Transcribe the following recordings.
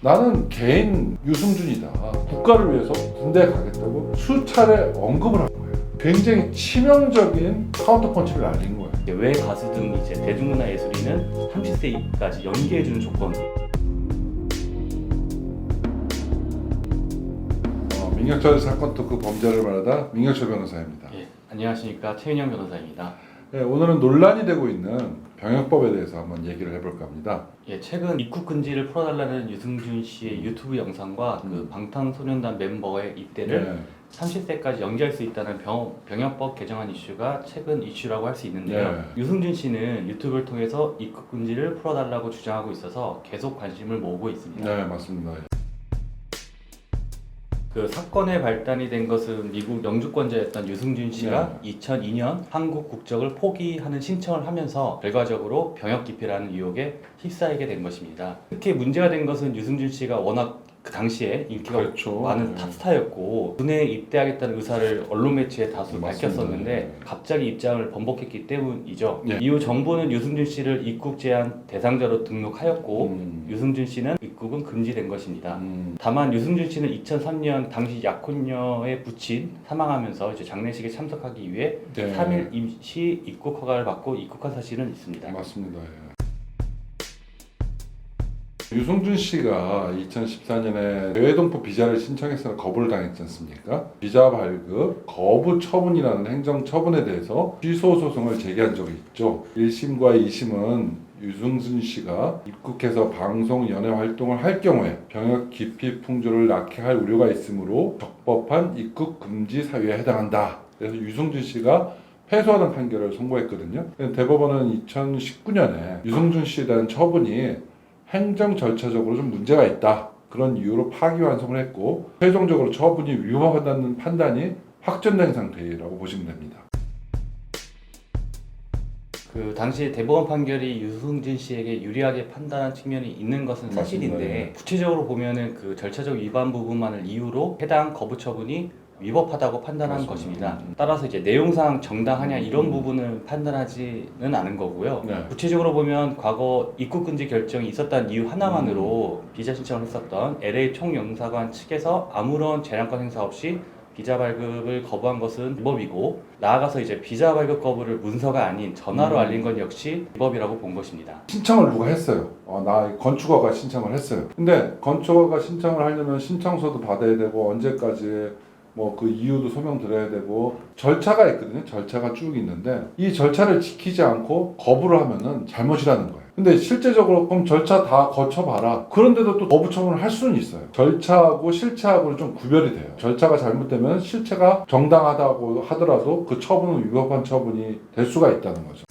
나는 개인 유승준이다. 국가를 위해서 군대에 가겠다고 수차례 언급을 한 거예요. 굉장히 치명적인 카운터 펀치를 날린 거예요. 왜 가수든 이제 대중문화 예술인은 30세까지 연기해주는 조건. 민경철 사건 토크 범죄를 말하다 민경철 변호사입니다. 안녕하십니까, 최윤영 변호사입니다. 오늘은 논란이 되고 있는 병역법에 대해서 한번 얘기를 해볼까 합니다. 최근 입국 금지를 풀어달라는 유승준 씨의 유튜브 영상과 그 방탄소년단 멤버의 입대를 30세까지 연기할 수 있다는 병역법 개정안 이슈가 최근 이슈라고 할 수 있는데요. 유승준 씨는 유튜브를 통해서 입국 금지를 풀어달라고 주장하고 있어서 계속 관심을 모으고 있습니다. 네, 맞습니다. 그 사건의 발단이 된 것은 미국 영주권자였던 유승준 씨가 2002년 한국 국적을 포기하는 신청을 하면서 결과적으로 병역 기피라는 유혹에 휩싸이게 된 것입니다. 특히 문제가 된 것은 유승준 씨가 워낙 그 당시에 인기가 많은 탑스타였고 군에 입대하겠다는 의사를 언론 매체에 다수 밝혔었는데 갑자기 입장을 번복했기 때문이죠. 이후 정부는 유승준 씨를 입국 제한 대상자로 등록하였고 유승준 씨는 입국은 금지된 것입니다. 다만 유승준 씨는 2003년 당시 약혼녀의 부친 사망하면서 이제 장례식에 참석하기 위해 3일 임시 입국 허가를 받고 입국한 사실은 있습니다. 맞습니다. 유승준 씨가 2014년에 외동포 비자를 신청해서 거부를 당했지 않습니까? 비자 발급 거부 처분이라는 행정 처분에 대해서 취소 소송을 제기한 적이 있죠. 1심과 2심은 유승준 씨가 입국해서 방송 연예 활동을 할 경우에 병역 기피 풍조를 낳게 할 우려가 있으므로 적법한 입국 금지 사유에 해당한다. 그래서 유승준 씨가 패소하는 판결을 선고했거든요. 대법원은 2019년에 유승준 씨에 대한 처분이 행정 절차적으로 좀 문제가 있다. 그런 이유로 파기환송을 했고 최종적으로 처분이 위법하다는 판단이 확정된 상태라고 보시면 됩니다. 그 당시 대법원 판결이 유승준 씨에게 유리하게 판단한 측면이 있는 것은 사실인데 구체적으로 보면은 그 절차적 위반 부분만을 이유로 해당 거부 처분이 위법하다고 판단한 것입니다. 따라서 이제 내용상 정당하냐 이런 부분을 판단하지는 않은 거고요. 구체적으로 보면 과거 입국 금지 결정이 있었다는 이유 하나만으로 비자 신청을 했었던 LA 총영사관 측에서 아무런 재량권 행사 없이 비자 발급을 거부한 것은 위법이고 나아가서 이제 비자 발급 거부를 문서가 아닌 전화로 알린 건 역시 위법이라고 본 것입니다. 신청을 누가 했어요. 나 건축허가 신청을 했어요. 근데 건축허가 신청을 하려면 신청서도 받아야 되고 언제까지 그 이유도 설명드려야 되고 절차가 있거든요. 절차가 쭉 있는데 이 절차를 지키지 않고 거부를 하면은 잘못이라는 거예요. 근데 실제적으로 그럼 절차 다 거쳐봐라. 그런데도 또 거부 처분을 할 수는 있어요. 절차하고 실체하고는 좀 구별이 돼요. 절차가 잘못되면 실체가 정당하다고 하더라도 그 처분은 위법한 처분이 될 수가 있다는 거죠.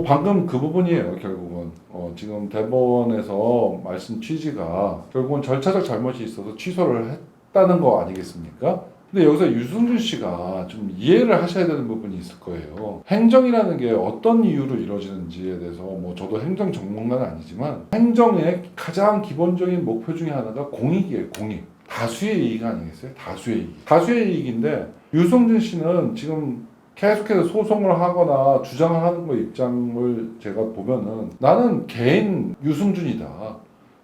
방금 그 부분이에요. 결국은 지금 대법원에서 말씀 취지가 결국은 절차적 잘못이 있어서 취소를 했다는 거 아니겠습니까? 근데 여기서 유승준 씨가 좀 이해를 하셔야 되는 부분이 있을 거예요. 행정이라는 게 어떤 이유로 이루어지는지에 대해서 저도 행정 전문가는 아니지만 행정의 가장 기본적인 목표 중에 하나가 공익이에요. 공익. 다수의 이익 아니겠어요? 다수의 이익. 다수의 이익인데 유승준 씨는 지금 계속해서 소송을 하거나 주장을 하는 거 입장을 제가 보면은 나는 개인 유승준이다.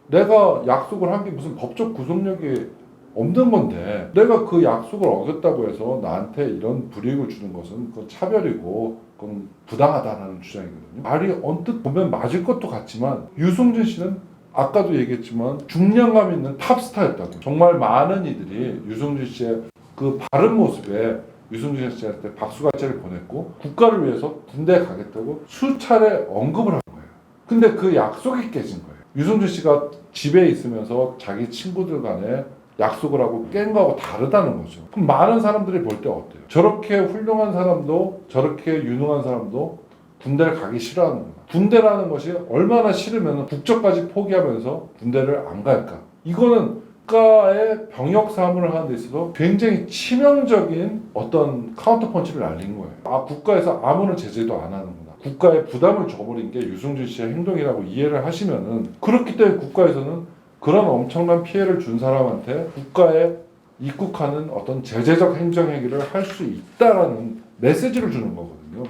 내가 약속을 한 게 무슨 법적 구속력이 없는 건데 내가 그 약속을 어겼다고 해서 나한테 이런 불이익을 주는 것은 그건 차별이고 그건 부당하다는 주장이거든요. 말이 언뜻 보면 맞을 것도 같지만 유승준 씨는 아까도 얘기했지만 중량감 있는 탑스타였다고. 정말 많은 이들이 유승준 씨의 그 바른 모습에 유승준 씨한테 박수갈채를 보냈고 국가를 위해서 군대에 가겠다고 수차례 언급을 한 거예요. 근데 그 약속이 깨진 거예요. 유승준 씨가 집에 있으면서 자기 친구들 간에 약속을 하고 깬 거하고 다르다는 거죠. 그럼 많은 사람들이 볼 때 어때요? 저렇게 훌륭한 사람도 저렇게 유능한 사람도 군대를 가기 싫어하는 거예요. 군대라는 것이 얼마나 싫으면 국적까지 포기하면서 군대를 안 갈까? 이거는 국가의 병역 사무를 하는 데 있어서 굉장히 치명적인 어떤 카운터 펀치를 날린 거예요. 국가에서 아무런 제재도 안 하는구나. 국가에 부담을 줘버린 게 유승준 씨의 행동이라고 이해를 하시면은 그렇기 때문에 국가에서는 그런 엄청난 피해를 준 사람한테 국가에 입국하는 어떤 제재적 행정행위를 할 수 있다라는 메시지를 주는 거거든요.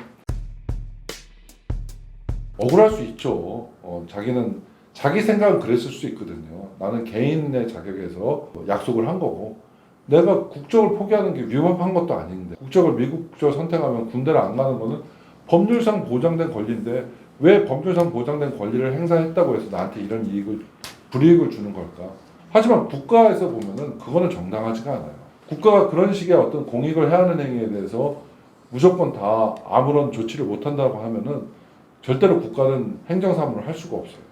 억울할 수 있죠. 자기는 자기 생각은 그랬을 수 있거든요. 나는 개인의 자격에서 약속을 한 거고 내가 국적을 포기하는 게 위법한 것도 아닌데 국적을 미국 국적을 선택하면 군대를 안 가는 거는 법률상 보장된 권리인데 왜 법률상 보장된 권리를 행사했다고 해서 나한테 이런 불이익을 주는 걸까? 하지만 국가에서 보면은 그거는 정당하지가 않아요. 국가가 그런 식의 어떤 공익을 해하는 행위에 대해서 무조건 다 아무런 조치를 못한다고 하면은 절대로 국가는 행정사무를 할 수가 없어요.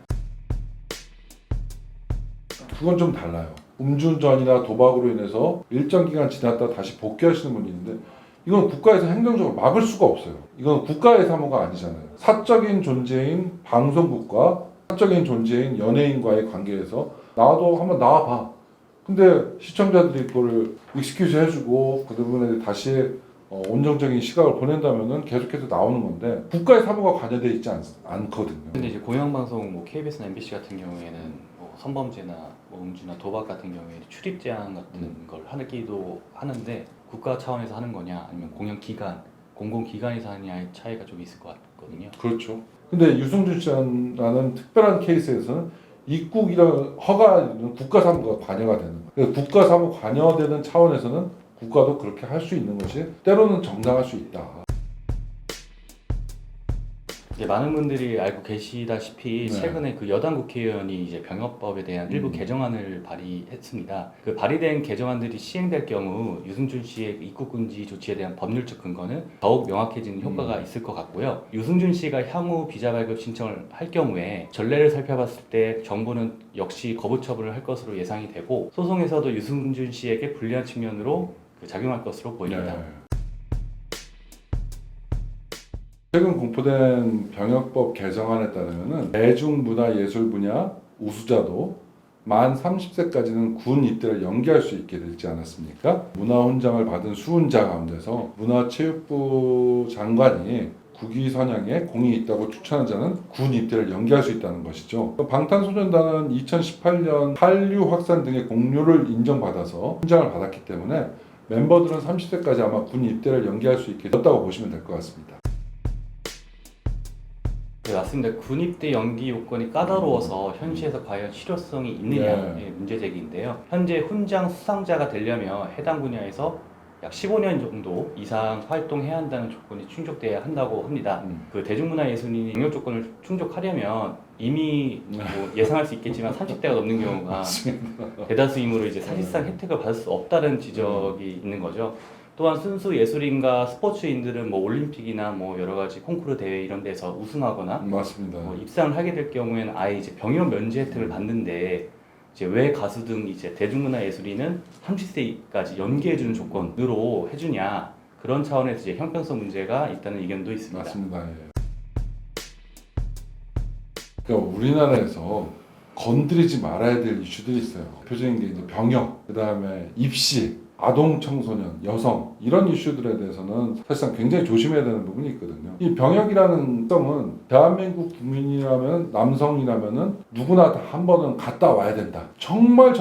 그건 좀 달라요. 음주운전이나 도박으로 인해서 일정 기간 지났다 다시 복귀하시는 분이 있는데 이건 국가에서 행정적으로 막을 수가 없어요. 이건 국가의 사무가 아니잖아요. 사적인 존재인 방송국과 사적인 존재인 연예인과의 관계에서 나도 한번 나와봐. 근데 시청자들이 그거를 익스큐즈 해주고 그 부분에 다시 온정적인 시각을 보낸다면은 계속해서 나오는 건데 국가의 사무가 관여되어 있지 않거든요. 근데 이제 공영방송 뭐 KBS나 MBC 같은 경우에는 뭐 성범죄나 뭐 음주나 도박 같은 경우에 출입 제한 같은 걸 하기도 하는데 국가 차원에서 하는 거냐 아니면 공영기관, 공공기관에서 하느냐의 차이가 좀 있을 것 같거든요. 그렇죠. 근데 유승준 씨라는 특별한 케이스에서는 입국이라는 허가는 국가 사무가 관여가 되는 거예요. 국가 사무 관여되는 차원에서는 국가도 그렇게 할 수 있는 것이 때로는 정당할 수 있다. 이제 많은 분들이 알고 계시다시피 네. 최근에 그 여당 국회의원이 이제 병역법에 대한 일부 개정안을 발의했습니다. 그 발의된 개정안들이 시행될 경우 유승준 씨의 입국 금지 조치에 대한 법률적 근거는 더욱 명확해지는 효과가 있을 것 같고요. 유승준 씨가 향후 비자 발급 신청을 할 경우에 전례를 살펴봤을 때 정부는 역시 거부 처분을 할 것으로 예상이 되고 소송에서도 유승준 씨에게 불리한 측면으로 작용할 것으로 보입니다. 네. 최근 공포된 병역법 개정안에 따르면은 대중문화예술 분야 우수자도 만 30세까지는 군 입대를 연기할 수 있게 되지 않았습니까? 문화훈장을 받은 수훈자 가운데서 문화체육부 장관이 국위 선양에 공이 있다고 추천한 자는 군 입대를 연기할 수 있다는 것이죠. 방탄소년단은 2018년 한류 확산 등의 공로를 인정받아서 훈장을 받았기 때문에 멤버들은 30세까지 아마 군 입대를 연기할 수 있게 됐다고 보시면 될 것 같습니다. 네, 맞습니다. 군입대 연기 요건이 까다로워서 현시에서 과연 실효성이 있느냐의 문제 제기인데요. 현재 훈장 수상자가 되려면 해당 분야에서 약 15년 정도 이상 활동해야 한다는 조건이 충족돼야 한다고 합니다. 그 대중문화예술인이 경력 조건을 충족하려면 이미 뭐 예상할 수 있겠지만 30대가 넘는 경우가 대다수이므로 이제 사실상 혜택을 받을 수 없다는 지적이 있는 거죠. 또한 순수 예술인과 스포츠인들은 뭐 올림픽이나 뭐 여러 가지 콩쿠르 대회 이런 데서 우승하거나 맞습니다. 뭐 입상을 하게 될 경우에는 아예 이제 병역 면제 혜택을 받는데 이제 왜 가수 등 이제 대중문화 예술인은 30세까지 연기해주는 조건으로 해주냐 그런 차원에서 이제 형평성 문제가 있다는 의견도 있습니다. 맞습니다. 예. 그러니까 우리나라에서 건드리지 말아야 될 이슈들이 있어요. 대표적인 게 이제 병역, 그 다음에 입시, 아동 청소년, 여성 이런 이슈들에 대해서는 사실상 굉장히 조심해야 되는 부분이 있거든요. 이 병역이라는 점은 대한민국 국민이라면 남성이라면은 누구나 다 한 번은 갔다 와야 된다. 정말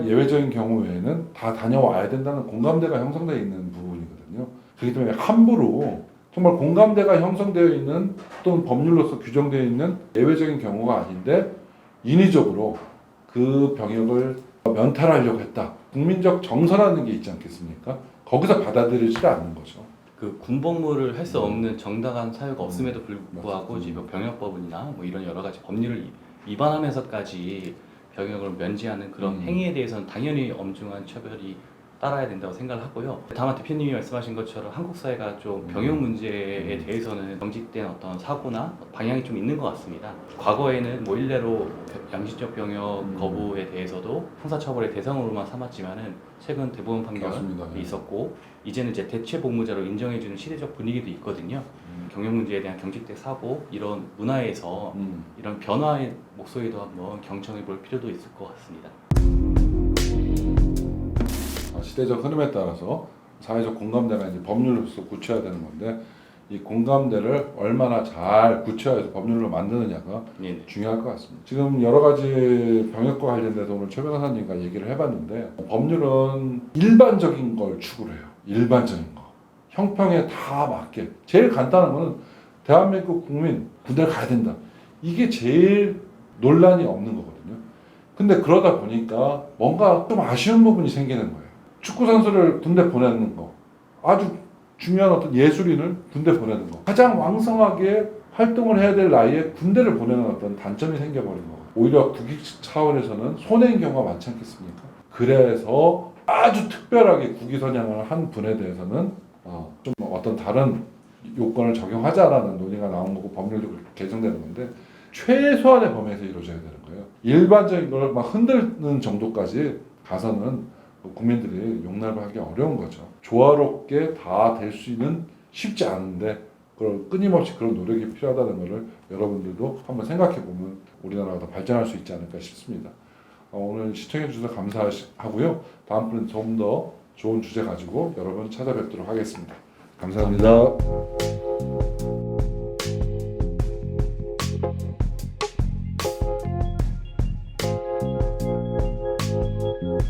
예외적인 경우 외에는 다 다녀와야 된다는 공감대가 형성되어 있는 부분이거든요. 그렇기 때문에 함부로 정말 공감대가 형성되어 있는 또는 법률로서 규정되어 있는 예외적인 경우가 아닌데 인위적으로 그 병역을 면탈하려고 했다. 국민적 정서라는 게 있지 않겠습니까? 거기서 받아들이지 않는 거죠. 그 군복무를 할 수 없는 정당한 사유가 없음에도 불구하고 이제 뭐 병역법이나 뭐 이런 여러 가지 법률을 위반하면서까지 병역을 면제하는 그런 행위에 대해서는 당연히 엄중한 처벌이 따라야 된다고 생각을 하고요. 다만 대표님이 말씀하신 것처럼 한국 사회가 좀 병역 문제에 대해서는 경직된 어떤 사고나 방향이 좀 있는 것 같습니다. 과거에는 뭐 일례로 양심적 병역 거부에 대해서도 형사처벌의 대상으로만 삼았지만은 최근 대법원 판결이 맞습니다. 있었고 이제는 이제 대체 복무자로 인정해주는 시대적 분위기도 있거든요. 경영 문제에 대한 경직된 사고 이런 문화에서 이런 변화의 목소리도 한번 경청해 볼 필요도 있을 것 같습니다. 시대적 흐름에 따라서 사회적 공감대가 이제 법률로서 구체화되는 건데 이 공감대를 얼마나 잘 구체화해서 법률로 만드느냐가 중요할 것 같습니다. 지금 여러 가지 병역과 관련돼서 오늘 최 변호사님과 얘기를 해봤는데 법률은 일반적인 걸 추구를 해요. 일반적인 거. 형평에 다 맞게. 제일 간단한 거는 대한민국 국민 군대를 가야 된다. 이게 제일 논란이 없는 거거든요. 근데 그러다 보니까 뭔가 좀 아쉬운 부분이 생기는 거예요. 축구 선수를 군대 보내는 거, 아주 중요한 어떤 예술인을 군대 보내는 거, 가장 왕성하게 활동을 해야 될 나이에 군대를 보내는 어떤 단점이 생겨버린 거. 오히려 국익 차원에서는 손해인 경우가 많지 않겠습니까? 그래서 아주 특별하게 국위 선양을 한 분에 대해서는 좀 어떤 다른 요건을 적용하자라는 논의가 나온 거고 법률도 그렇게 개정되는 건데 최소한의 범위에서 이루어져야 되는 거예요. 일반적인 걸 막 흔드는 정도까지 가서는 국민들이 용납을 하기 어려운 거죠. 조화롭게 다 될 수 있는 쉽지 않은데 그걸 끊임없이 그런 노력이 필요하다는 것을 여러분들도 한번 생각해 보면 우리나라가 더 발전할 수 있지 않을까 싶습니다. 오늘 시청해 주셔서 감사하고요. 다음번엔 좀 더 좋은 주제 가지고 여러분 찾아뵙도록 하겠습니다. 감사합니다.